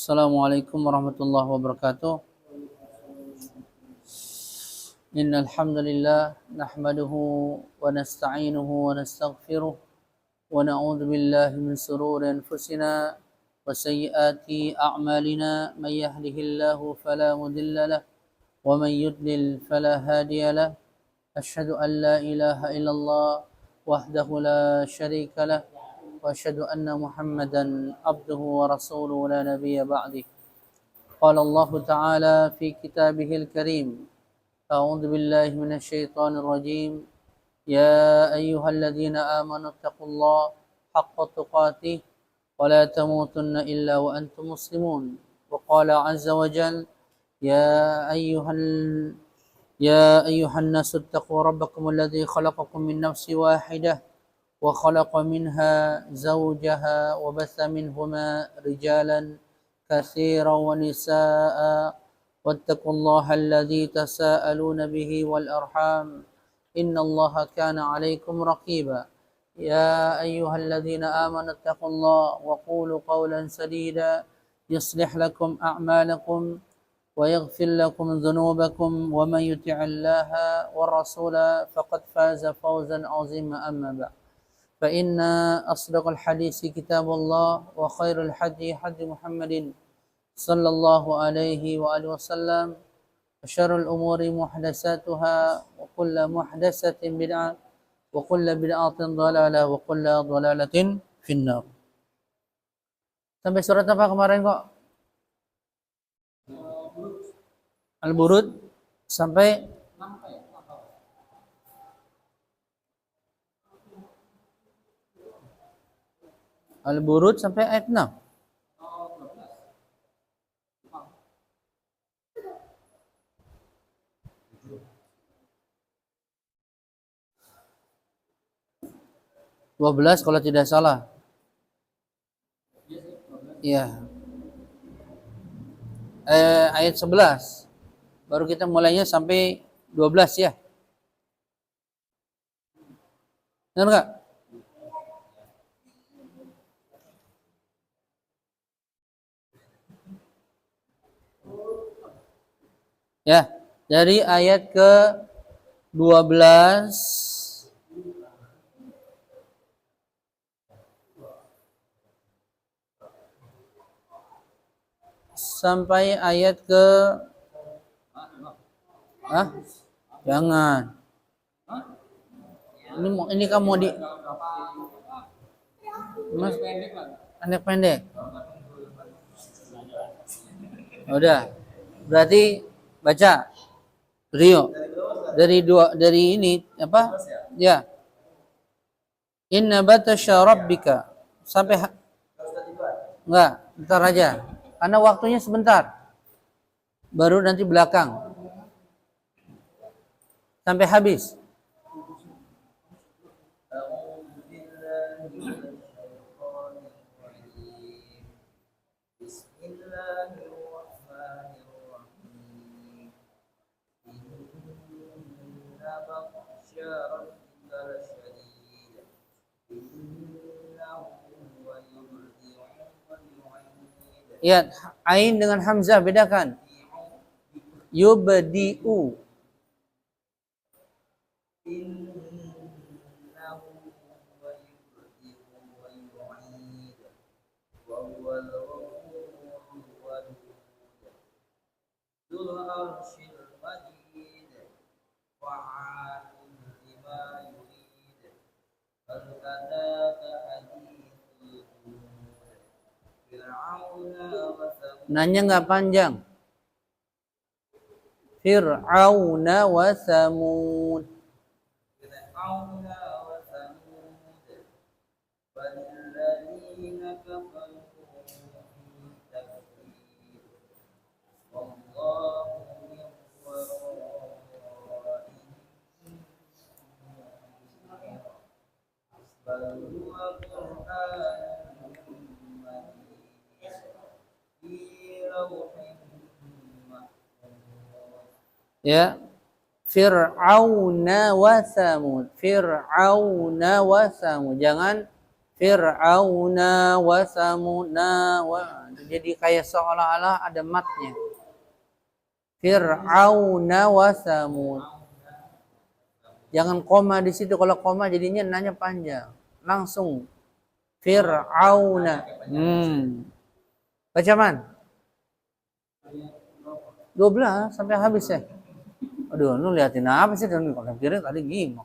Assalamualaikum warahmatullahi wabarakatuh. Innal hamdalillah nahmaduhu wa nasta'inuhu wa nastaghfiruh wa na'udzu billahi min shururi anfusina wa sayyiati a'malina may yahdihillahu fala mudilla lahu wa may yudlil fala hadiya lahu. Asyhadu an la ilaha illallah wahdahu la syarika lahu wa asyhadu anna Muhammadan abduhu wa rasuluhu la nabiyya ba'dih. قال الله تعالى في كتابه الكريم: أعوذ بالله من الشيطان الرجيم. يا أيها الذين آمنوا اتقوا الله حق تقاته ولا تموتن إلا وأنتم مسلمون. وقال عز وجل: يا أيها الناس اتقوا ربكم الذي خلقكم من نفس واحدة وخلق منها زوجها وبث منهما رجالا كثيرا ونساء واتقوا الله الذي تساءلون به والأرحام إن الله كان عليكم رقيبا. يا أيها الذين آمنوا اتقوا الله وقولوا قولا سديدا يصلح لكم أعمالكم ويغفر لكم ذنوبكم ومن يطع الله والرسول فقد فاز فوزا عظيما. أما بعد فإن أصدق الحديث كتاب الله وخير الحديث حديث محمد صلى الله عليه وآله وسلم وشر الأمور محدثاتها وكل محدثة بدعة وكل بدعة ضلالة وكل ضلالة في النار. Sampai surat apa kemarin kok? Al-Burud sampai Al-Burud sampai ayat 6. (12) kalau tidak salah. Iya. Ayat 11. Baru kita mulainya sampai 12 ya. Benar enggak? Ya, dari ayat ke-12 sampai ayat ke Jangan. Ini kamu di Mas pendek. Udah. Berarti baca. Rio. Dari ini apa? Ya. Inna batasya rabbika sampai enggak, bentar aja. Karena waktunya sebentar. Baru nanti belakang. Sampai habis. Ya, ain dengan hamzah bedakan. Yubdi'u. Nanya nggak panjang. Fir'auna wa Thamud. Ya, Fir'auna wa Thamud. Fir'auna wa Thamud. Jangan Fir'auna wa Thamud. Jadi kayak seolah-olah ada matnya. Fir'auna wa Samud. Jangan koma di situ. Kalau koma jadinya nanya panjang. Langsung Fir'auna. Baca man. 12 sampai habis ya. Aduh, lu liatin apa sih? Dan kalau kira tadi gimana?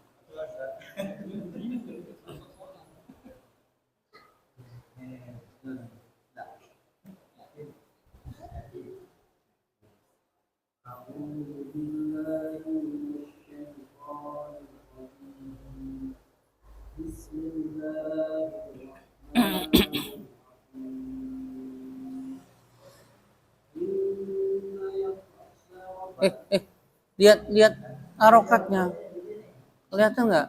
Lihat harokatnya. Kelihatan nggak?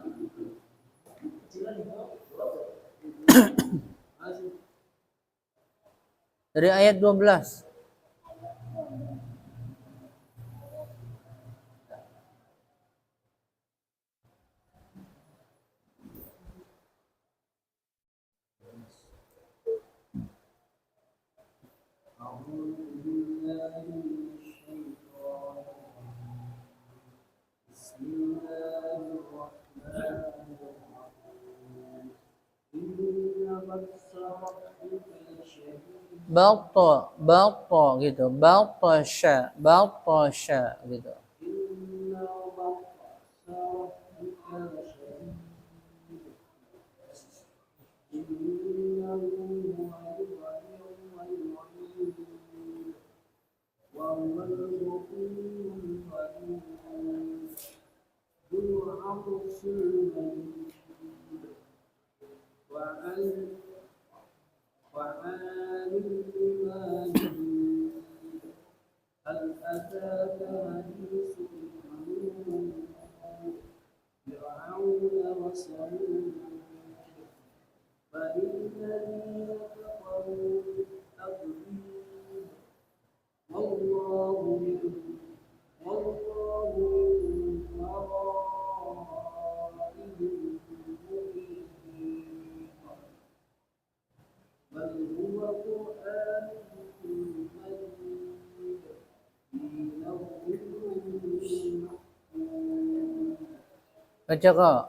Dari ayat 12. Balto gitu, baltasha gitu. Baca kok.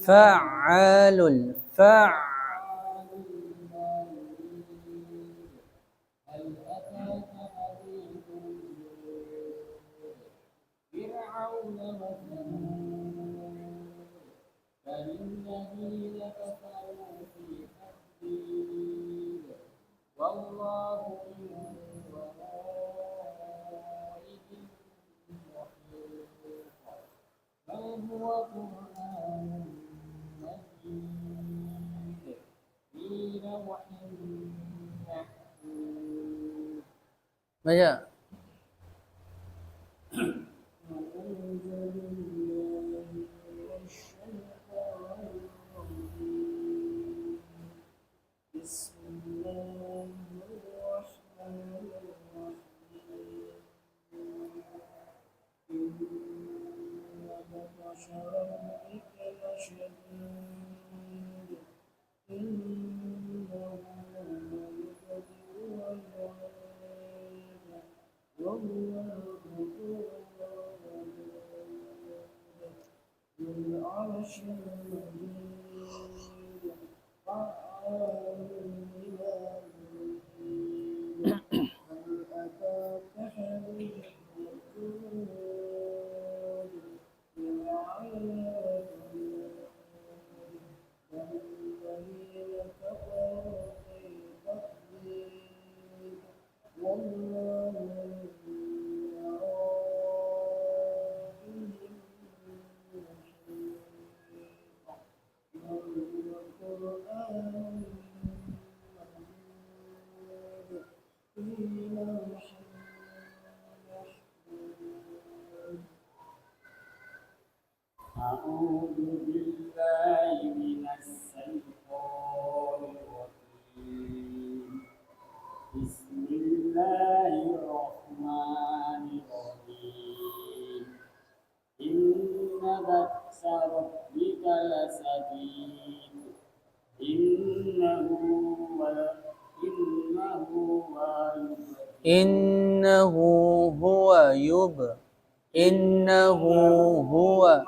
Fa'alul Baca. innahu huwa innahu huwa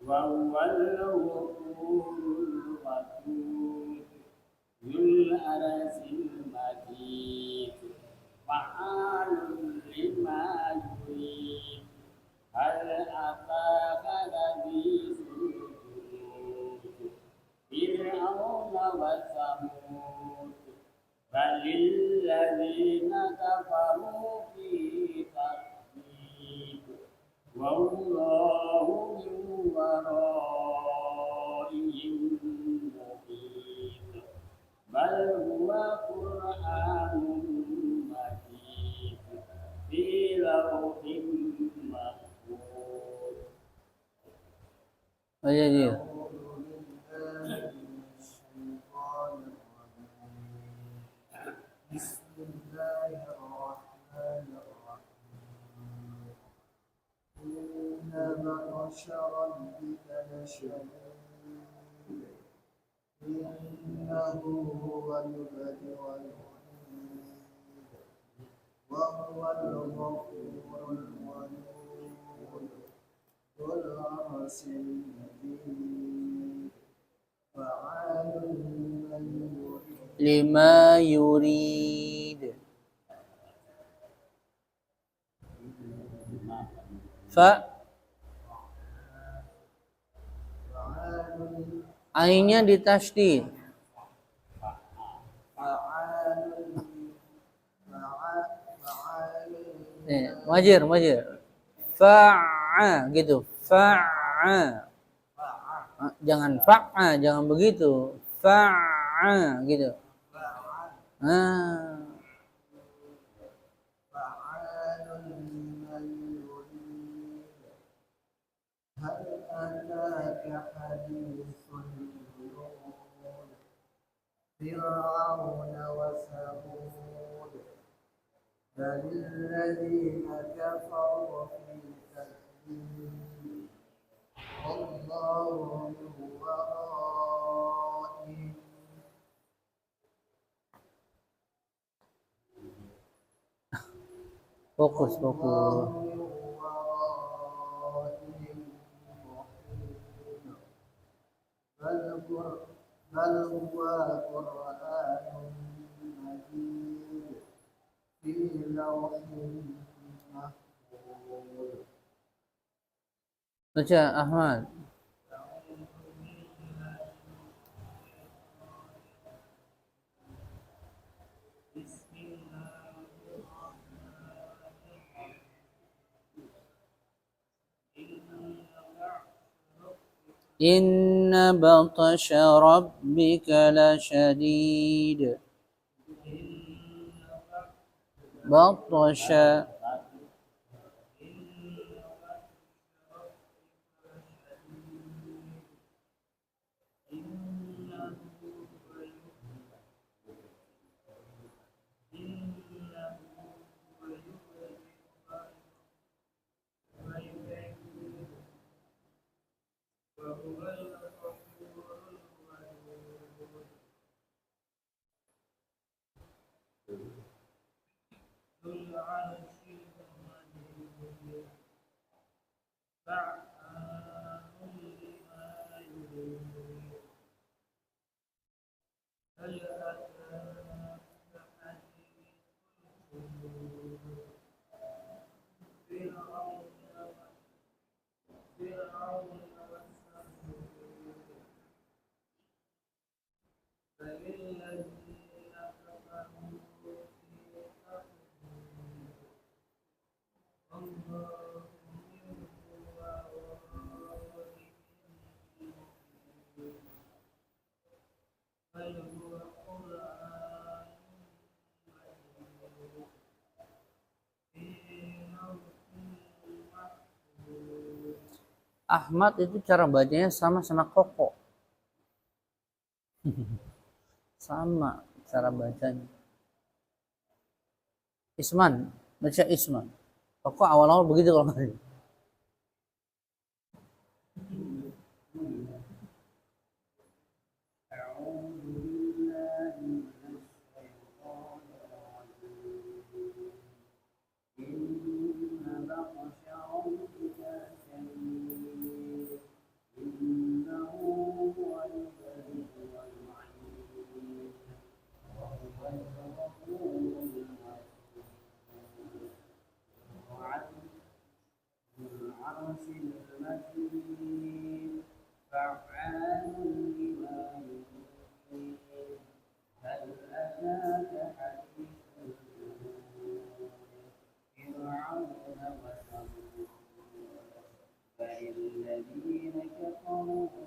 وهو الغفور الودود ذو العرش المجيد فعال لما يريد هل أتاك حديث الجنود فرعون وثمود بل الذين كفروا في تكذيب والله من ورائهم محيط بل هو قرآن مجيد في لوح محفوظ. Iya. بسم الله الرحمن الرحيم إن بطش ربك لشديد إنه هو يبدئ ويعيد وهو الغفور الودود ذو العرش المجيد فعال لمن يريد Lima yurid. Fa ainnya ditasydid. Majir. Fa'a gitu. Fa'a. Jangan fa'a, jangan begitu. Fa'a gitu. Ah. هل أتاك حديث الجنود فرعون وثمود بل الذين كفروا في تكذيب والله من ورائهم Fokus. والله من ورائهم محيط بل هو قرآن مجيد في لوح محفوظ. Baca Ahmad. Inna batasha rabbika lasyadid. Batasha Ahmad itu cara bacanya sama Koko. Sama cara bacanya. Isman, baca Isman. Koko awal-awal begitu kalau nggak. العرش المجيد فعال لما يريد هل أتاك حديث فرعون وثمود بل الذين كفروا في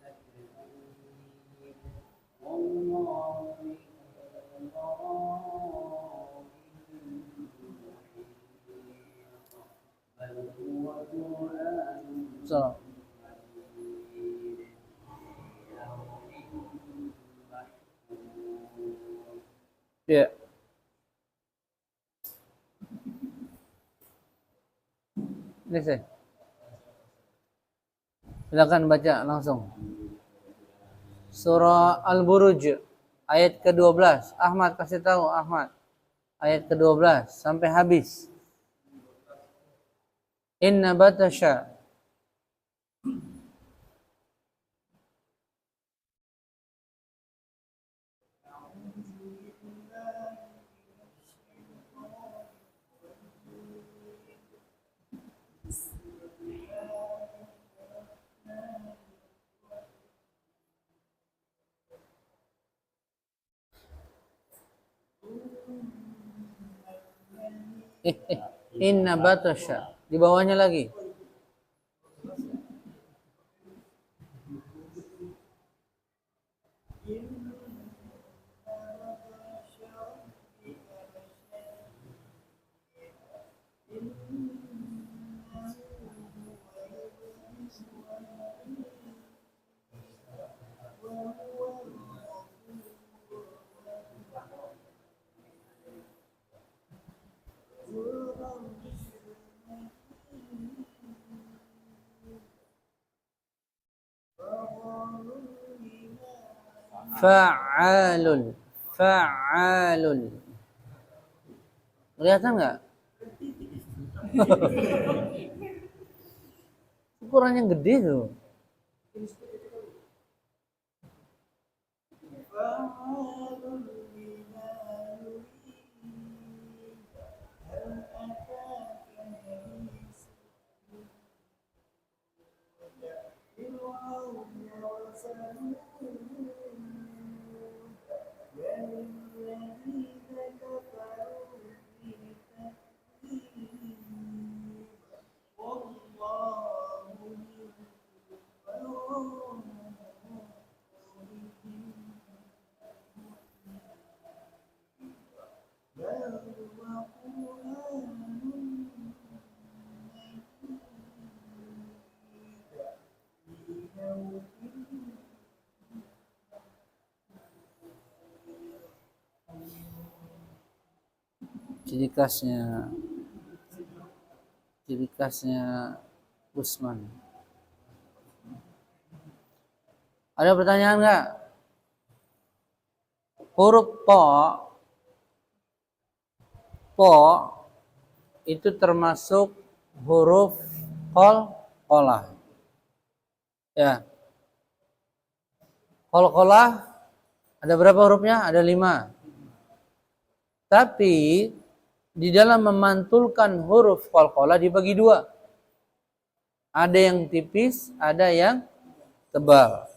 تكذيب والله من ورائهم محيط بل هو قرآن So, مجيد في لوح محفوظ. ya. Ini saya. Silakan baca langsung. Surah Al-Buruj ayat ke-12. Ahmad kasih tahu Ahmad. Ayat ke-12 sampai habis. Inna batasha Inna batasha. Di bawahnya lagi. Fa'alun. Fa'alun. Kelihatan nggak? Ukuran yang gede tuh. Ciri khasnya Usman. Ada pertanyaan nggak? Huruf po itu termasuk huruf qalqalah. Ya. Qalqalah ada berapa hurufnya? Ada 5. Tapi di dalam memantulkan huruf qalqalah dibagi 2. Ada yang tipis, ada yang tebal.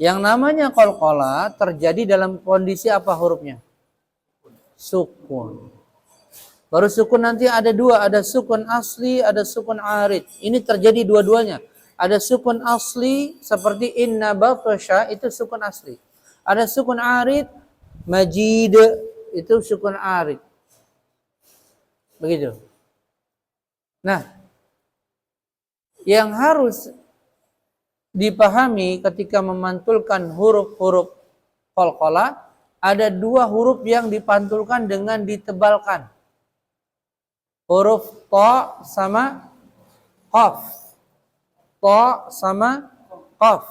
Yang namanya qalqalah terjadi dalam kondisi apa hurufnya? Sukun. Baru sukun nanti ada 2, ada sukun asli, ada sukun arid. Ini terjadi dua-duanya. Ada sukun asli seperti inna batasha, itu sukun asli. Ada sukun arid, majid, itu sukun arid. Begitu. Nah, yang harus dipahami ketika memantulkan huruf-huruf qalqalah, ada 2 huruf yang dipantulkan dengan ditebalkan. Huruf ta sama qaf. Ta sama qaf.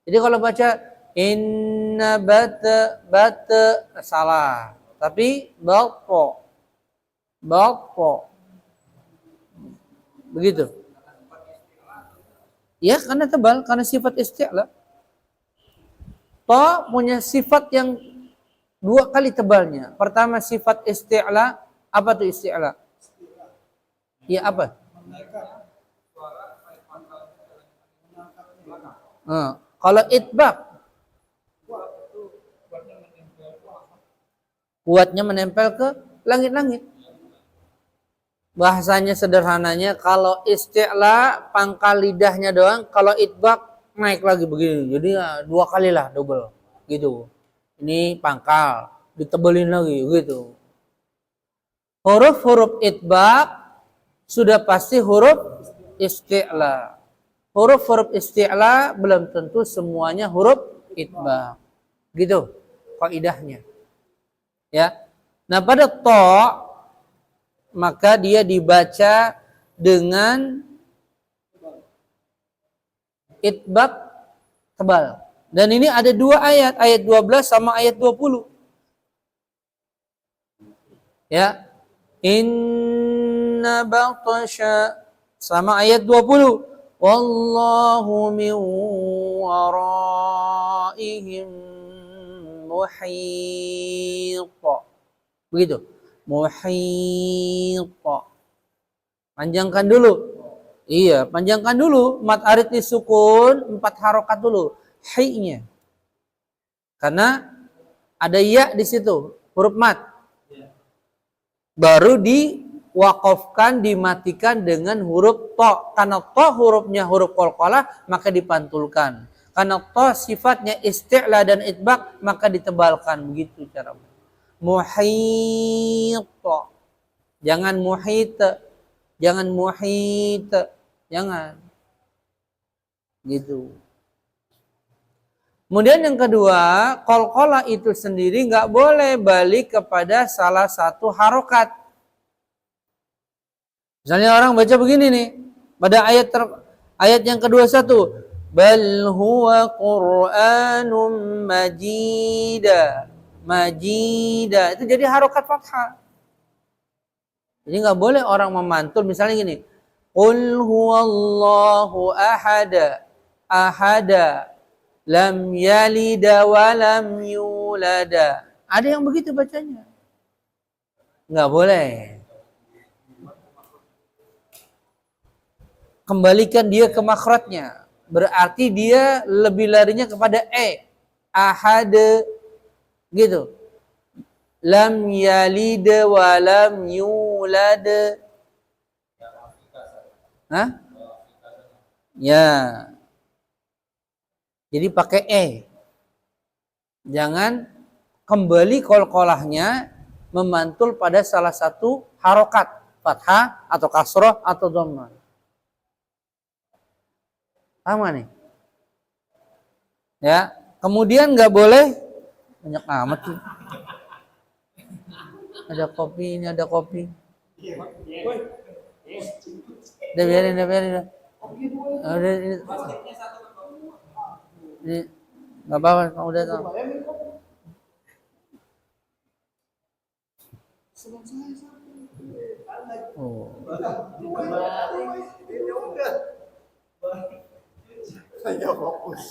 Jadi kalau baca inna bata salah. Tapi balpo. Begitu. Ya, karena tebal, karena sifat isti'la. Ta punya sifat yang dua kali tebalnya. Pertama sifat isti'la. Apa tuh isti'la? Ya apa? Kalau itbaq, kuatnya menempel ke langit-langit. Bahasanya sederhananya, kalau isti'la pangkal lidahnya doang, kalau itbaq naik lagi begini. Jadi dua kali lah, double gitu. Ini pangkal, ditebelin lagi gitu. Huruf-huruf itbaq sudah pasti huruf isti'la. Huruf-huruf isti'la belum tentu semuanya huruf itbaq. Gitu kaidahnya. Ya. Nah, pada ta maka dia dibaca dengan itbaq tebal. Dan ini ada dua ayat, ayat 12 sama ayat 20. Ya. Inna batasha sama ayat 20. Wallahu min waraihim muhit. Begitu. Muhit. Panjangkan dulu. Iya, panjangkan dulu. Mat arid disukun 4 harokat dulu. Hi-nya. Karena ada ya di situ, huruf mat. Baru diwakafkan, dimatikan dengan huruf to. Karena to hurufnya huruf qalqalah, maka dipantulkan. Karena to sifatnya isti'la dan itbaq, maka ditebalkan. Begitu cara. Muhit. Jangan muhit. Jangan muhit. Jangan. Gitu. Kemudian yang kedua, qalqalah itu sendiri nggak boleh balik kepada salah satu harokat. Misalnya orang baca begini nih, pada ayat yang kedua satu, bal huwa Qur'anum majida. Majida itu jadi harokat fathah. Jadi nggak boleh orang memantul misalnya gini, qul huwallahu ahada. Ahada. Lam yalida wa lam yulada. Ada yang begitu bacanya. Nggak boleh. Kembalikan dia ke makhrajnya. Berarti dia lebih larinya kepada ahada. Gitu. Lam yalida wa lam yulada. Hah? Ya. Jadi pakai Jangan kembali qalqalahnya memantul pada salah satu harokat. Fathah atau kasroh atau dhammah. Sama nih. Ya. Kemudian nggak boleh. Banyak amat sih. Ada kopi, ini ada kopi. Udah biarin. Udah. Ini nggak apa-apa, kamu udah tahu. Oh. Saya fokus.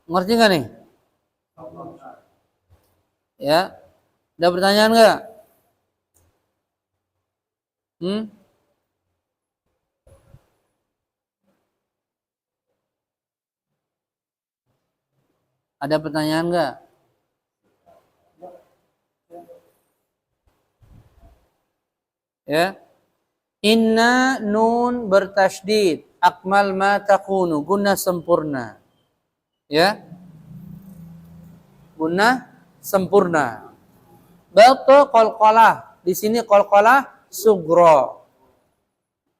Ngerti nggak nih? Ya, ada pertanyaan nggak? Ada pertanyaan nggak? Ya, inna nun bertasydid, akmal ma takunu, guna sempurna. Ya, guna sempurna. Bata qalqalah. Di sini qalqalah sugro.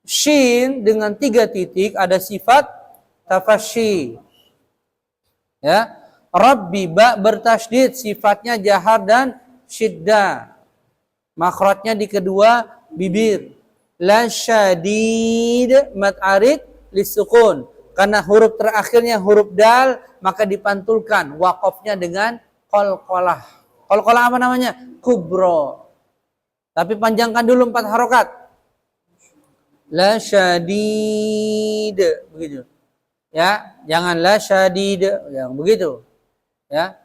Shin dengan 3 titik ada sifat tafasyi. Ya. Rabbi ba bertasydid, sifatnya jahar dan syiddah. Makhrajnya di kedua bibir. La syadid mat arid lisukun. Karena huruf terakhirnya huruf dal, maka dipantulkan waqafnya dengan qalqalah. Qalqalah apa namanya? kubra. Tapi panjangkan dulu 4 harokat. La syadid, begitu. Ya, jangan la syadid, yang begitu. Ya.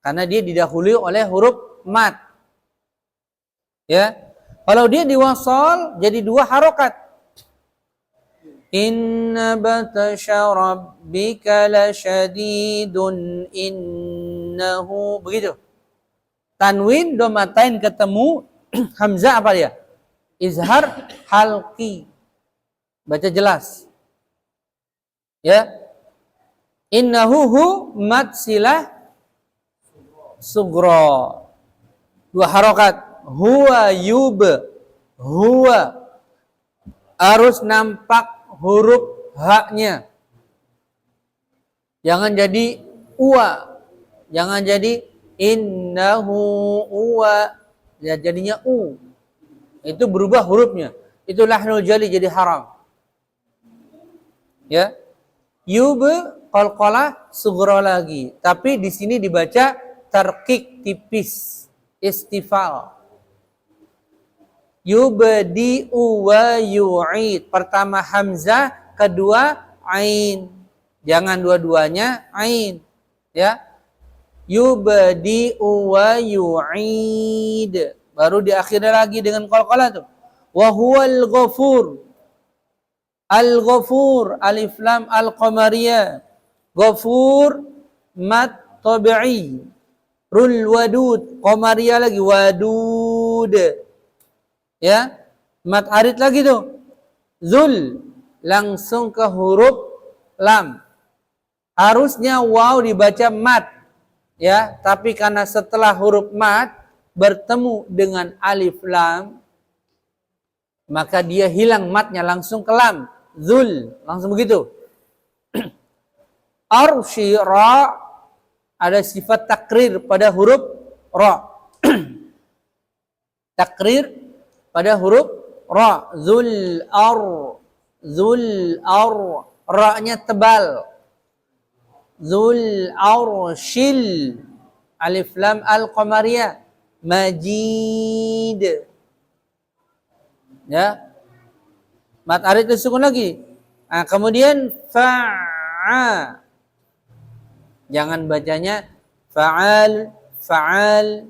Karena dia didahului oleh huruf mat. Ya. Kalau dia diwasal jadi 2 harokat. Inna batasya rabbika lasyadidun innahu, begitu. Tanwin domatain ketemu hamzah apa dia? Izhar halqi. Baca jelas. Ya. Innahu hu mad silah sugra. 2 harokat. Huwa yub. Huwa. Harus nampak huruf haknya. Jangan jadi uwa. Jangan jadi innahu uwa. Ya, jadinya u. Itu berubah hurufnya. Itu lahnul jali jadi haram. Ya. Yub qalqalah sughra lagi. Tapi di sini dibaca tarqiq tipis. Istifal. Yubdi'u wa yu'id. Pertama hamzah, kedua ain. Jangan dua-duanya ain. Ya. Yubdi'u wa yu'id. Baru di akhirnya lagi dengan qalqalah tuh. Wa huwal ghafur. Al-ghafur, alif lam al-qamariyah. Ghafur mat tabi'i. Rul wadud, qamariyah lagi wadud. Ya, mat arid lagi tuh. Zul, langsung ke huruf lam. Harusnya waw dibaca mat. Ya, tapi karena setelah huruf mat bertemu dengan alif lam, maka dia hilang matnya langsung ke lam. Zul, langsung begitu. Arshi ra, ada sifat takrir pada huruf ra. Takrir pada huruf ra. Zul ar. Zul ar. Ra-nya tebal. Zul arshil. Alif lam al-qamariyah. Majid. Ya. Mat arid disukun lagi. Nah, kemudian fa'a. Jangan bacanya fa'al, fa'al.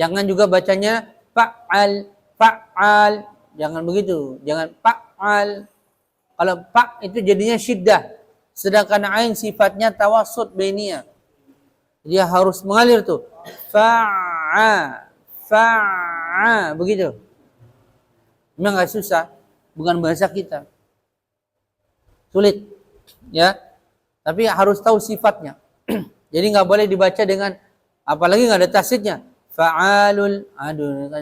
Jangan juga bacanya fa'al, fa'al. Jangan begitu. Jangan fa'al. Kalau fa itu jadinya syiddah. Sedangkan ain sifatnya tawassut bainiyah. Dia harus mengalir tuh. Fa'a, fa'a, begitu. Memang gak susah, bukan bahasa kita. Sulit, ya. Tapi harus tahu sifatnya. Jadi nggak boleh dibaca dengan, apalagi nggak ada tasydidnya. Fa'alul, aduh,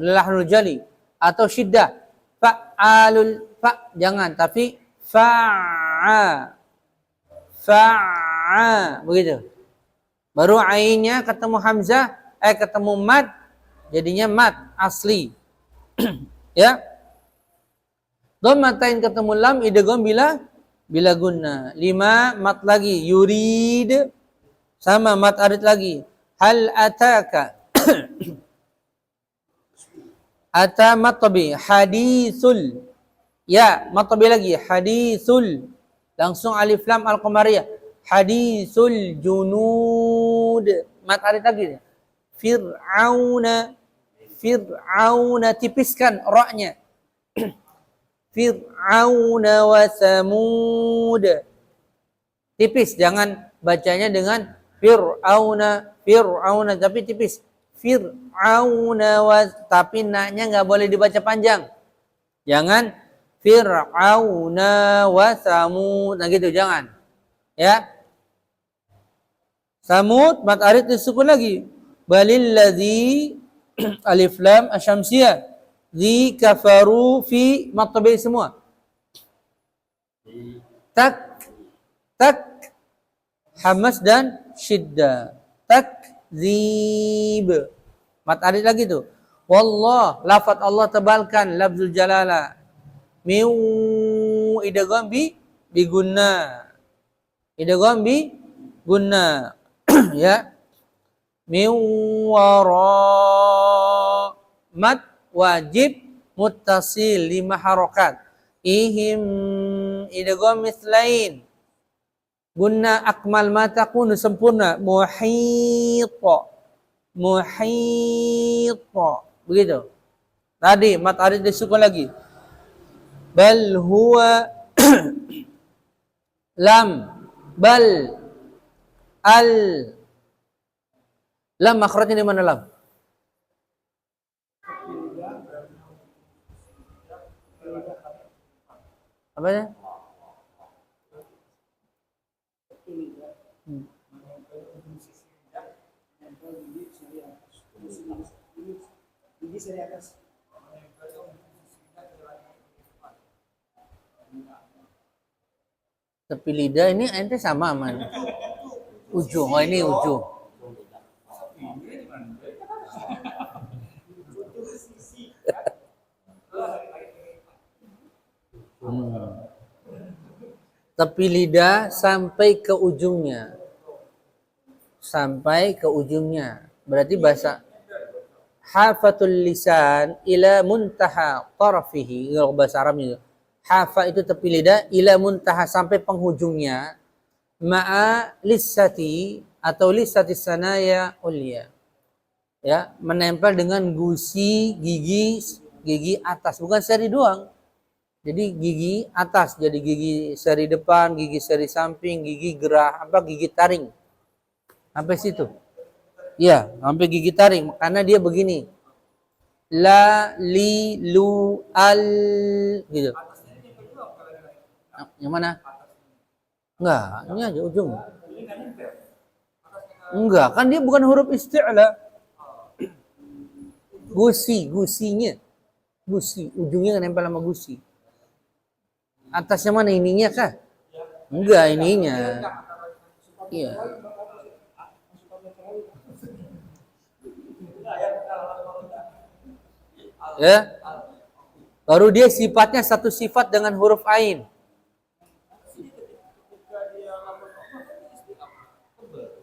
lahnul jali atau syiddah. Fa'alul, fa, jangan. Tapi fa'a, fa'a, begitu. Baru ainnya ketemu hamzah, ketemu mad, jadinya mad asli. Ya. Dhammatain ketemu lam idgham bila gunna. 5 mat lagi. Yurid sama mat arid lagi. Hal ataka. Ata matabi. Hadisul. Ya, matabi lagi. Hadisul. Langsung alif lam al-qamariyah. Hadisul junud. Mat arid lagi. Fir'auna. Fir'auna, tipiskan ra-nya. Fir'auna wa Samud. Tipis, jangan bacanya dengan Fir'auna, Fir'auna, tapi tipis. Fir'auna wa, tapi na-nya nggak boleh dibaca panjang. Jangan Fir'auna wa Samud, nah gitu, jangan. Ya. Samud, mat arid disukun lagi. Balil ladzi alif lam asyamsiyah. Zi kafaru fi matabi semua. Tak, tak, hamas dan syiddah. Takzib. Mat arid lagi tuh. Wallah, lafaz Allah tebalkan lafzul jalalah. Miu idgham bi gunna. Idgham bi gunna. Ya. Min wara mat wajib muttasil 5 harokat. Ihim idgham mithlain. Gunna akmal ma takunu sempurna. Muhita. Begitu. Tadi mat arid disukun lagi. Bal huwa lam bal al lam makhrajnya di mana lam? Apa ya? Tepi lidah ini ente sama man. Ujung, oh ini ujung. Tepi lidah sampai ke ujungnya. Sampai ke ujungnya. Berarti bahasa hafatul lisan ila muntaha tarfihi. Kalau bahasa Arabnya. Hafa itu tepi lidah ila muntaha sampai penghujungnya. Ma'a lissati atau lissati sanaya ulia. Ya, menempel dengan gusi gigi atas, bukan seri doang. Jadi gigi atas, jadi gigi seri depan, gigi seri samping, gigi gerah, gigi taring. Sampai situ. Iya, sampai gigi taring. Karena dia begini. La, li, lu, al, gitu. Yang mana? Enggak, ini aja ujung. Enggak, kan dia bukan huruf isti'la. Gusinya. Gusi, ujungnya kan nempel sama gusi. Atasnya mana ininya kah? Enggak, ininya. Iya. Ya. Baru dia sifatnya satu sifat dengan huruf ain.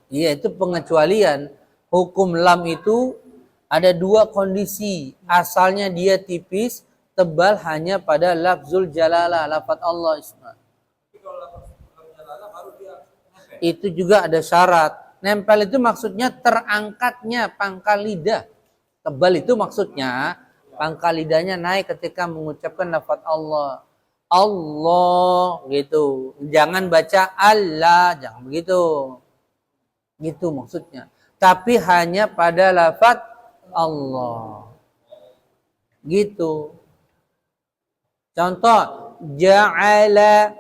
Iya, itu pengecualian. Hukum lam itu ada 2 kondisi. Asalnya dia tipis, tebal hanya pada lafzul jalalah, lafaz Allah Isma. Itu juga ada syarat. Nempel itu maksudnya terangkatnya pangkal lidah. Tebal itu maksudnya pangkal lidahnya naik ketika mengucapkan lafaz Allah. Allah gitu. Jangan baca Allah, jangan begitu. Gitu maksudnya. Tapi hanya pada lafaz Allah. Gitu. Contoh, ja'ala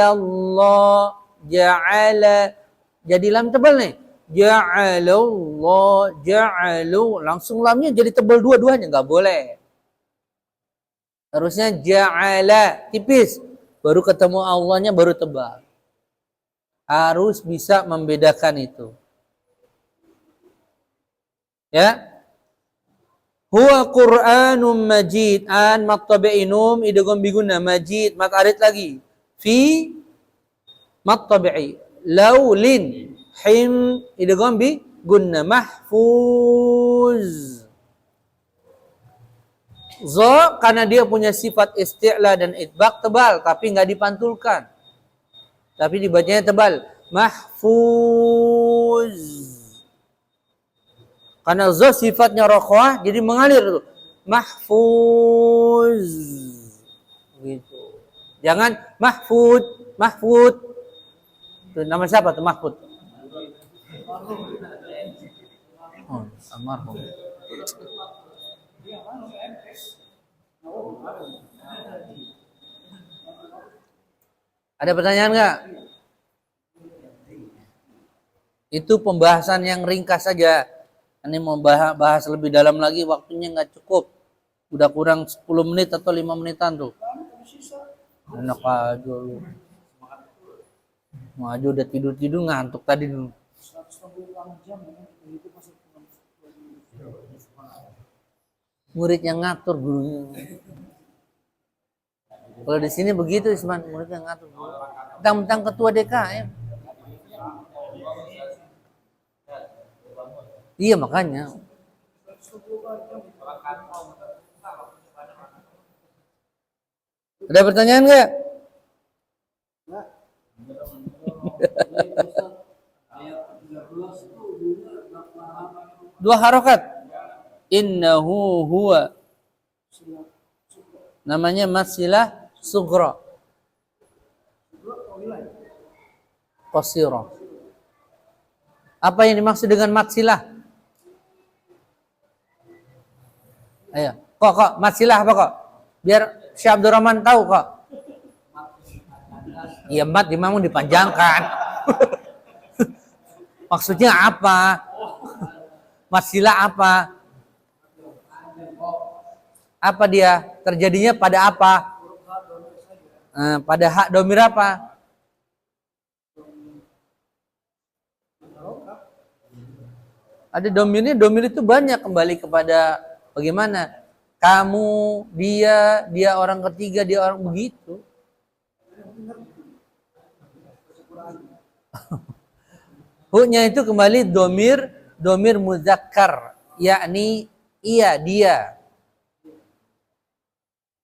Allah, ja'ala. Jadi lam tebal nih. Ja'alallah, ja'alu. Langsung lamnya jadi tebal dua-duanya. Nggak boleh. Harusnya ja'ala, tipis. Baru ketemu Allahnya baru tebal. Harus bisa membedakan itu. Ya. Huwa Qur'anum Majid. An mattabi'inum idgham bigunna majid. Mat arid lagi. Fi mattabi'i. Laulin him idgham bi gunna mahfuz. Za karena dia punya sifat isti'la dan itbaq tebal tapi enggak dipantulkan. Tapi dibacanya tebal. Mahfuz. Karena za sifatnya rokhwah jadi mengalir tuh. Mahfuz. Gitu. Jangan mahfud. Itu nama siapa tuh mahfud? Oh, almarhum. Ada pertanyaan nggak? Itu pembahasan yang ringkas saja. Ini mau bahas lebih dalam lagi waktunya nggak cukup. Udah kurang 10 menit atau 5 menitan tuh. Enak aja lu. Mau aja udah tidur ngantuk tadi dulu. Murid yang ngatur gurunya. Kalau di sini begitu Isman, murid yang ngatur guru. Tentang ketua DKM. Iya makanya. Ada pertanyaan nggak? Dua harokat. Innahu huwa. Namanya masilah sughra. Qasira. Apa yang dimaksud dengan matsilah? Ayo, kok matsilah apa kok? Biar Syekh Abdurrahman tahu kok. Iya, mat memang dipanjangkan. Maksudnya apa? Matsilah apa? Apa dia? Terjadinya pada apa? Pada hak domir apa? Ada domirnya, domir itu banyak kembali kepada bagaimana kamu, dia orang ketiga, dia orang begitu. Hu-nya itu kembali domir muzakkar, yakni iya, dia.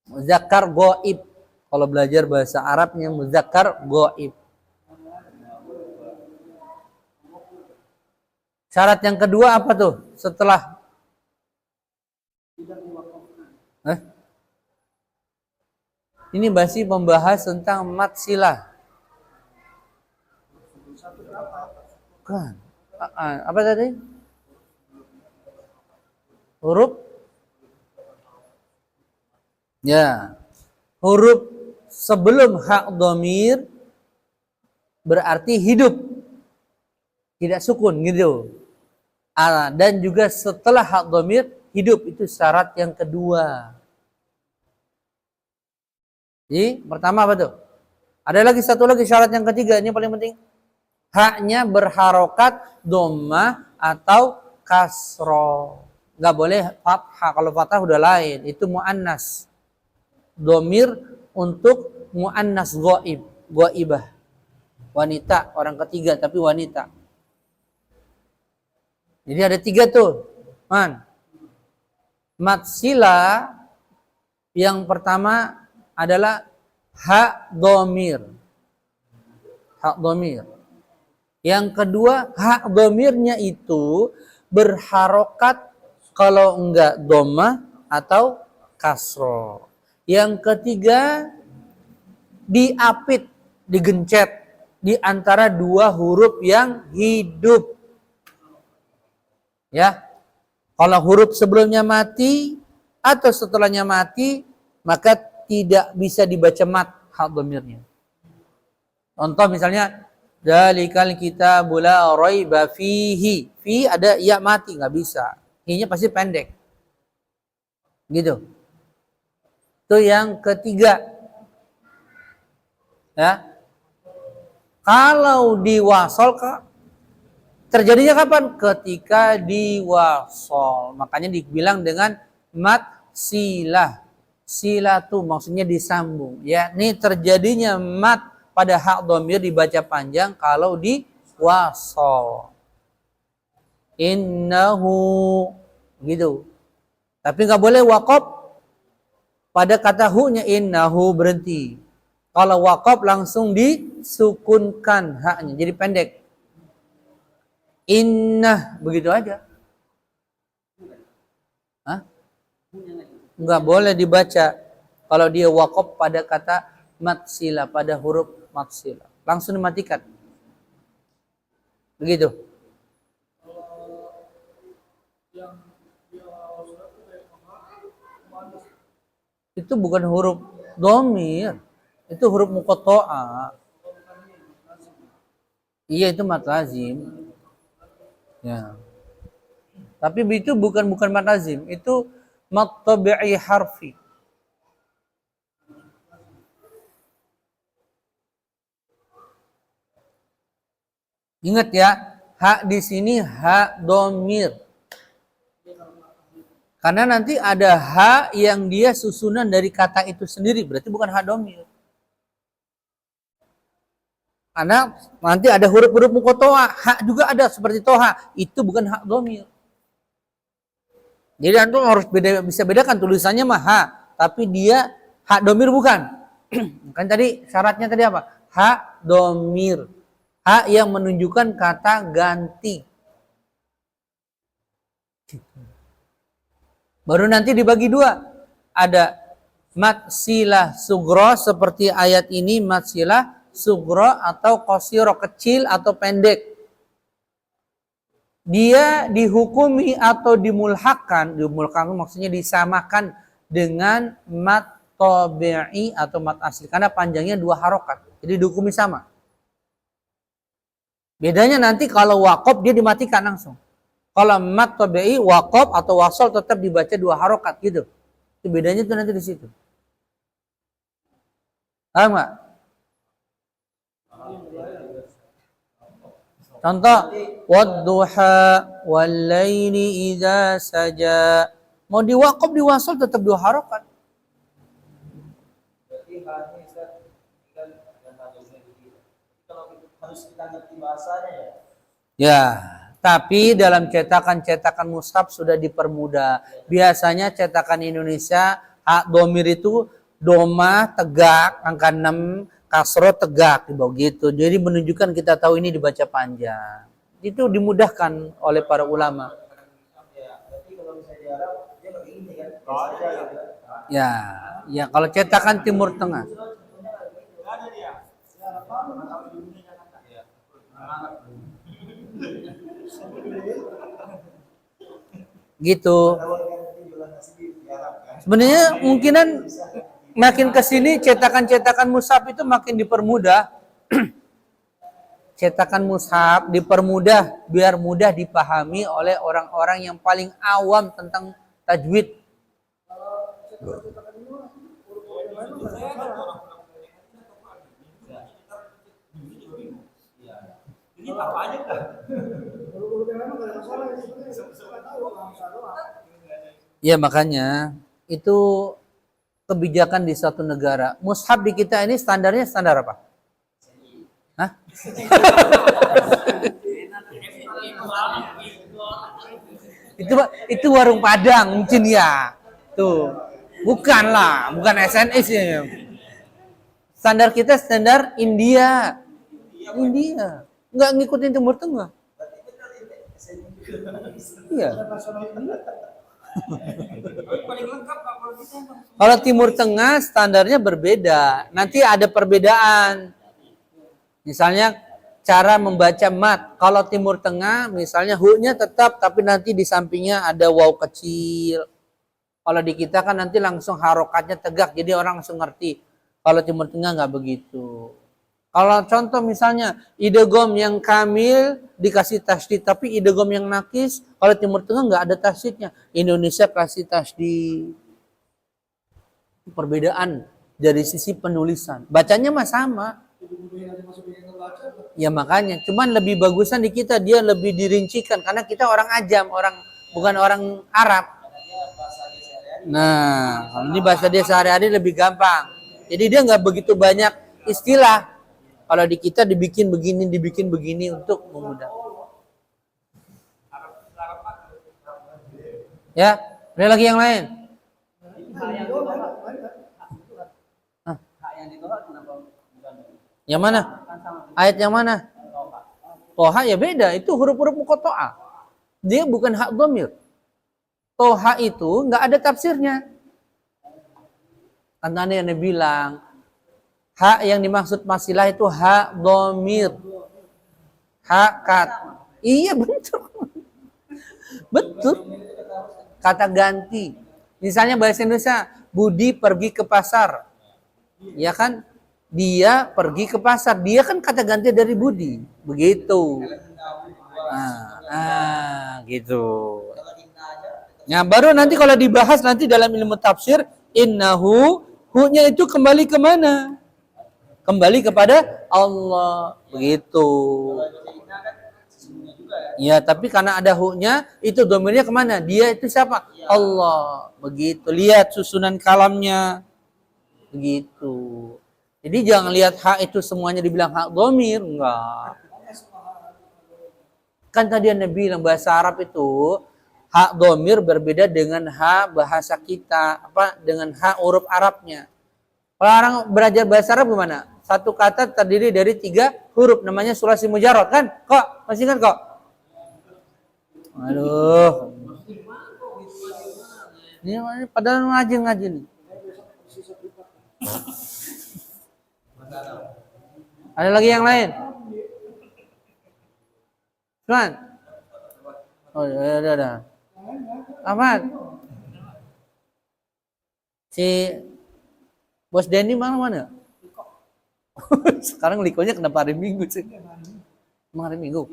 Muzakkar ghaib. Kalau belajar bahasa Arabnya muzakkar ghaib. Syarat yang kedua apa tuh? Setelah ini masih membahas tentang matsilah. Bukan. Apa tadi? Huruf? Ya. Huruf sebelum hak domir berarti hidup. Tidak sukun gitu. Dan juga setelah hak domir hidup, itu syarat yang kedua. Jadi pertama apa tuh? Ada lagi satu lagi syarat yang ketiga, ini paling penting. Haknya berharokat dhammah atau kasro. Nggak boleh fathah. Kalau fathah udah lain, itu muannas. Domir untuk muannas ghaib, ghaibah. Wanita, orang ketiga tapi wanita. Jadi ada tiga tuh, matsilah yang pertama adalah hak domir. Hak domir. Yang kedua, hak domirnya itu berharokat kalau enggak dhammah atau kasro. Yang ketiga, diapit, digencet di antara dua huruf yang hidup. Ya, kalau huruf sebelumnya mati atau setelahnya mati, maka tidak bisa dibaca mat hak domirnya. Contoh misalnya, Dzalikal kitabu la raiba fihi. Fi ada ya mati, nggak bisa. Hi-nya pasti pendek. Gitu. Itu yang ketiga. Ya. Kalau diwasol terjadinya kapan? Ketika diwasol. Makanya dibilang dengan mat silah. Silah tuh maksudnya disambung. Ya, ini terjadinya mat pada hak domir dibaca panjang kalau diwasol. Innahu gitu. Tapi nggak boleh waqaf pada kata hu-nya, innahu berhenti. Kalau waqaf langsung disukunkan haknya jadi pendek. Innah begitu aja. Hah? Nggak boleh dibaca kalau dia waqaf pada kata matsilah, pada huruf matsilah. Langsung dimatikan. Begitu. Itu bukan huruf dhamir. Itu huruf muqatta'ah. Iya, itu mad lazim. Ya. Tapi itu bukan mad lazim, itu mad tabi'i harfi. Ingat ya, hak di sini hak domir. Karena nanti ada hak yang dia susunan dari kata itu sendiri, berarti bukan hak domir. Karena nanti ada huruf-huruf muqatta'ah, hak juga ada seperti toha, itu bukan hak domir. Jadi antum harus bisa bedakan tulisannya mah ha, tapi dia hak domir bukan. Kan tadi syaratnya tadi apa? Hak domir. Hak yang menunjukkan kata ganti. Baru nanti dibagi dua. Ada mad silah sugro seperti ayat ini, mad silah sugro atau qasiro kecil atau pendek. Dia dihukumi atau dimulhakkan maksudnya disamakan dengan mad tabi'i atau mad asli karena panjangnya 2 harokat. Jadi dihukumi sama. Bedanya nanti kalau waqaf dia dimatikan langsung. Kalau mad tabi'i waqaf atau wasal tetap dibaca 2 harokat gitu. Itu bedanya tuh nanti di situ. Paham nggak? Contoh, wadduha wallaili idza saja. Mau diwaqaf diwasal tetap 2 harokat. Berarti hanya Ustaz tinggal yang hadisnya begitu. Kalau harus kita ngerti bahasanya ya. Ya, tapi dalam cetakan-cetakan mushaf sudah dipermudah. Biasanya cetakan Indonesia hak domir itu doma tegak angka 6, kasro tegak begitu. Jadi menunjukkan kita tahu ini dibaca panjang. Itu dimudahkan oleh para ulama. Ya, berarti kalau misalnya di Arab dia pakai ini kan. Saja gitu. Ya, ya kalau cetakan Timur Tengah. Ada dia. Gitu. Sebenarnya mungkinan makin ke sini cetakan-cetakan mushaf itu makin dipermudah. Cetakan mushaf dipermudah biar mudah dipahami oleh orang-orang yang paling awam tentang tajwid. Ini apa aja kan? Ya makanya itu kebijakan di suatu negara. Mushaf di kita ini standarnya standar apa? Hah? itu warung Padang mungkin ya. Tuh. Bukanlah, bukan SNS ya. Standar kita standar India. India. Nggak ngikutin Timur Tengah. Iya. Kalau Timur Tengah standarnya berbeda. Nanti ada perbedaan. Misalnya cara membaca mat. Kalau Timur Tengah misalnya hu-nya tetap tapi nanti di sampingnya ada waw kecil. Kalau di kita kan nanti langsung harokatnya tegak jadi orang langsung ngerti. Kalau Timur Tengah nggak begitu. Kalau contoh misalnya idgham yang kamil dikasih tasydid tapi idgham yang nakis kalau Timur Tengah nggak ada tasydidnya. Indonesia kasih tasydid. Perbedaan dari sisi penulisan. Bacanya mah sama. Ya makanya, cuman lebih bagusan di kita dia lebih dirincikan karena kita orang ajam, orang bukan orang Arab. Nah, ini bahasa dia sehari-hari lebih gampang. Jadi dia nggak begitu banyak istilah. Kalau di kita dibikin begini untuk memudahkan. Ya, ada lagi yang lain? Yang mana? Ayat yang mana? Toha ya beda, itu huruf-huruf muqatta'ah. Dia bukan hak dhamir. Toha itu nggak ada tafsirnya. Kan tadi yang bilang hak yang dimaksud masilah itu hak dhamir. Hak kat. Iya betul. Betul. Kata ganti. Misalnya bahasa Indonesia, Budi pergi ke pasar. Ya kan? Dia pergi ke pasar. Dia kan kata ganti dari Budi. Begitu. Gitu. Nah, baru nanti kalau dibahas nanti dalam ilmu tafsir, innahu, hu-nya itu kembali ke mana? Kembali kepada Allah. Begitu. Ya, tapi karena ada hu-nya, itu domirnya kemana? Dia itu siapa? Allah. Begitu. Lihat susunan kalamnya. Begitu. Jadi jangan lihat hak itu semuanya dibilang hak domir. Enggak. Kan tadi Anda bilang bahasa Arab itu Ha dhamir berbeda dengan ha bahasa kita, dengan ha huruf Arabnya. Kalau orang belajar bahasa Arab gimana? Satu kata terdiri dari 3 huruf, namanya sulasi mujarrad kan? Kok? Masih ingat kok? Aduh. Ini padahal ngaji nih. Ada lagi yang lain? Cuman? Oh, ada. Ahmad. Si Bos Denny mana? Sekarang likonya kenapa hari Minggu sih? Emang hari Minggu?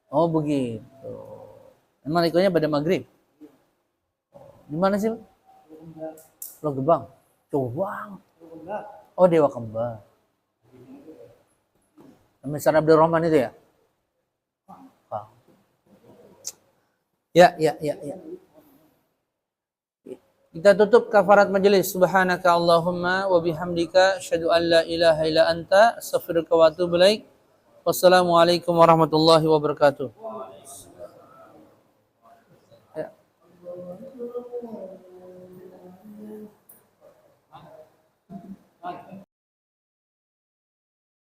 Oh begitu. Emang likonya pada maghrib? Di mana sih? Pulau Gebang. Coba. Oh Dewa Kembar. Mr. Abdul Rahman itu ya? Ya. Kita tutup kafarat majelis. Subhanaka Allahumma wa bihamdika asyhadu an la ilaha illa anta astaghfiruka wa atubu ilaik. Wassalamualaikum warahmatullahi wabarakatuh.